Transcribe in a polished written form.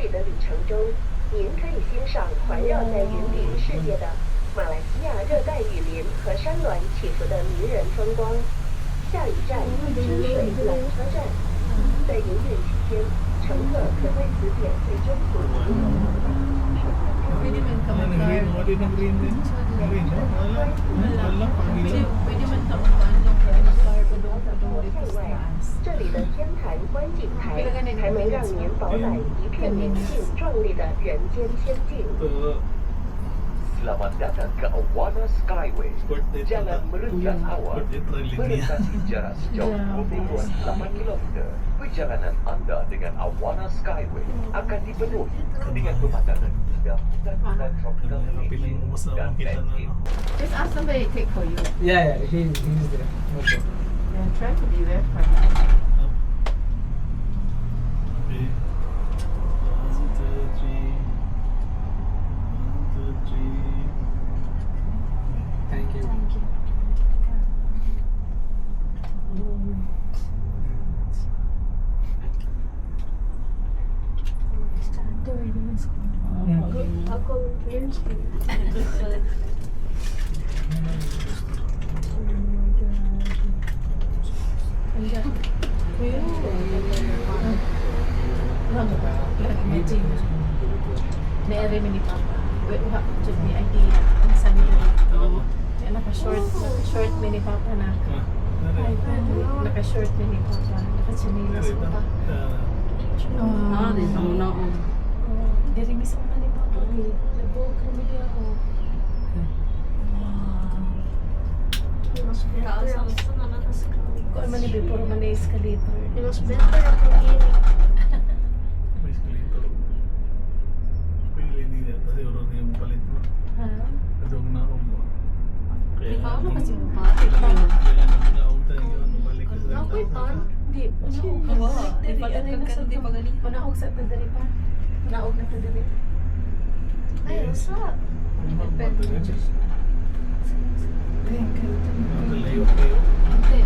里的旅程中，您可以欣赏环绕在云顶世界的马来西亚热带雨林和山峦起伏的迷人风光。下一站清水缆车站，在营运期间，乘客可在此点最中途停留。 Pwede man ka mag-car. Pwede nag-green din. Green, no? Wala, pangilin. Pwede man ka mag-car. Padong dito sa taas. 这里的天坛观景台还能让您饱览一片宁静壮丽的人间仙境。 Selamat datang ke Awana Skyway. Birthday Jalan pala. melintang awan Birthday trailing niya. melintasi jarak sejauh 28 km. Perjalanan anda dengan Awana Skyway akan dipenuhi dengan pemandangan indah dan hutan tropical Piling mo sa dan makita na, landskap. no? Just ask somebody to take for you. Yeah, he's there. No problem. Yeah, try to be very fun. Okay. 1, 2, 3. 1, 2, 3. Thank you. Ako, friends ko. Nairi ni Papa. Wait, what should be idea? Ang sabi ko dito. Kaya naka-short mini Papa na. Naka-short mini Papa. Naka-chanilas ko pa. Di sa muna ako. Diri miss ako ni Papa. Labog kami di ako. Mas better ako sa nanakaskal. Kung man ni before man na escalator. Mas better ako gini. May escalator. Pili niya kasi oras niya mo palit mo. Ha? Kadong na ako mo. Ikaw na kasi mo pa. Kaya naog tayo yun. Balik ka sa Ako'y pan. Di, manaog. Di pa ganito. Manaog sa tadari pa. Manaog na tadari. Ay, what's up? Nakalayo kayo. Hindi.